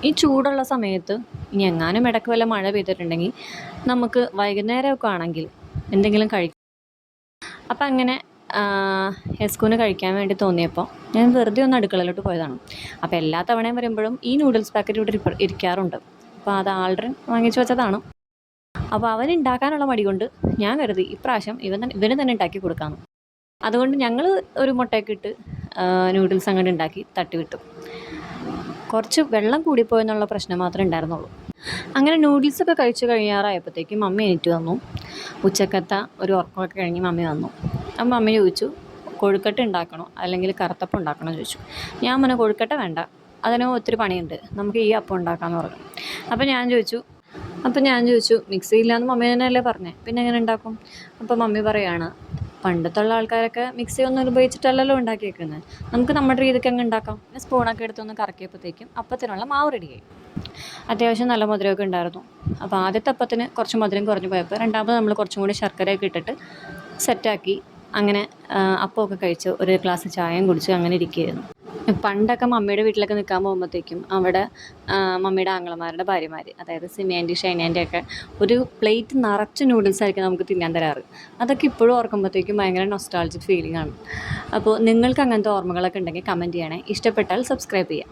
ഈ ചൂടുള്ള സമയത്ത് ഇനി എങ്ങാനും ഇടയ്ക്ക് വല്ല മഴ പെയ്തിട്ടുണ്ടെങ്കിൽ നമുക്ക് വൈകുന്നേരമൊക്കെ ആണെങ്കിൽ എന്തെങ്കിലും കഴിക്കും. അപ്പം അങ്ങനെ എസ്കൂന് കഴിക്കാൻ വേണ്ടി തോന്നിയപ്പോൾ ഞാൻ വെറുതെ ഒന്ന് അടുക്കളയിലോട്ട് പോയതാണ്. അപ്പോൾ എല്ലാ തവണയും വരുമ്പോഴും ഈ നൂഡിൽസ് പാക്കറ്റ് ഇവിടെ ഇരിക്കാറുണ്ട്. അപ്പോൾ അത് ആൾറെഡി വാങ്ങിച്ചു വെച്ചതാണ്. അപ്പോൾ അവൻ ഉണ്ടാക്കാനുള്ള മടി കൊണ്ട് ഞാൻ കരുതി ഇപ്രാവശ്യം ഇവന് തന്നെ ഉണ്ടാക്കി കൊടുക്കാമെന്ന്. അതുകൊണ്ട് ഞങ്ങൾ ഒരു മുട്ടയൊക്കെ ഇട്ട് നൂഡിൽസ് അങ്ങോട്ട് ഉണ്ടാക്കി തട്ടിവിട്ടു. കുറച്ച് വെള്ളം കൂടിപ്പോയെന്നുള്ള പ്രശ്നം മാത്രമേ ഉണ്ടായിരുന്നുള്ളൂ. അങ്ങനെ നൂഡിൽസൊക്കെ കഴിച്ച് കഴിയാറായപ്പോഴത്തേക്കും മമ്മി എണീറ്റ് വന്നു. ഉച്ചക്കത്തെ ഒരു ഉറക്കമൊക്കെ കഴിഞ്ഞ് മമ്മി വന്നു. അപ്പം മമ്മി ചോദിച്ചു കൊഴുക്കട്ട ഉണ്ടാക്കണോ അല്ലെങ്കിൽ കറുത്തപ്പം ഉണ്ടാക്കണോ ചോദിച്ചു. ഞാൻ പറഞ്ഞു കൊഴുക്കട്ട വേണ്ട, അതിന് ഒത്തിരി പണിയുണ്ട്, നമുക്ക് ഈ അപ്പം ഉണ്ടാക്കാമെന്ന് പറഞ്ഞു. അപ്പം ഞാൻ ചോദിച്ചു മിക്സി ഇല്ലയെന്ന് മമ്മി തന്നെയല്ലേ പറഞ്ഞേ, പിന്നെ എങ്ങനെ ഉണ്ടാക്കും? അപ്പോൾ മമ്മി പറയാണ് പണ്ടത്തുള്ള ആൾക്കാരൊക്കെ മിക്സി ഒന്നും ഉപയോഗിച്ചിട്ടല്ലല്ലോ ഉണ്ടാക്കിയേക്കുന്നത്, നമുക്ക് നമ്മുടെ രീതിക്ക് അങ്ങ് ഉണ്ടാക്കാം. സ്പൂണൊക്കെ എടുത്തൊന്ന് കറക്കിയപ്പോഴത്തേക്കും അപ്പത്തിനുള്ള മാവ് റെഡിയായി. അത്യാവശ്യം നല്ല മധുരമൊക്കെ ഉണ്ടായിരുന്നു. അപ്പോൾ ആദ്യത്തെ അപ്പത്തിന് കുറച്ച് മധുരം കുറഞ്ഞു പോയപ്പോൾ രണ്ടാമത് നമ്മൾ കുറച്ചും കൂടി ശർക്കരയൊക്കെ ഇട്ടിട്ട് സെറ്റാക്കി. അങ്ങനെ അപ്പമൊക്കെ കഴിച്ച് ഒരു ഗ്ലാസ് ചായയും കുടിച്ച് അങ്ങനെ ഇരിക്കുകയായിരുന്നു. പണ്ടൊക്കെ മമ്മിയുടെ വീട്ടിലൊക്കെ നിൽക്കാൻ പോകുമ്പോഴത്തേക്കും അവിടെ മമ്മിയുടെ ആങ്ങളമാരുടെ ഭാര്യമാർ, അതായത് സിമേൻ്റി ഷൈനേൻ്റെയൊക്കെ ഒരു പ്ലേറ്റ് നിറച്ച് നൂഡിൽസ് ആയിരിക്കും നമുക്ക് തിന്നാൻ തരാറ്. അതൊക്കെ ഇപ്പോഴും ഓർക്കുമ്പോഴത്തേക്കും ഭയങ്കര നൊസ്റ്റാൾജിക് ഫീലിംഗ് ആണ്. അപ്പോൾ നിങ്ങൾക്ക് അങ്ങനത്തെ ഓർമ്മകളൊക്കെ ഉണ്ടെങ്കിൽ കമൻറ്റ് ചെയ്യണേ. ഇഷ്ടപ്പെട്ടാൽ സബ്സ്ക്രൈബ് ചെയ്യാം.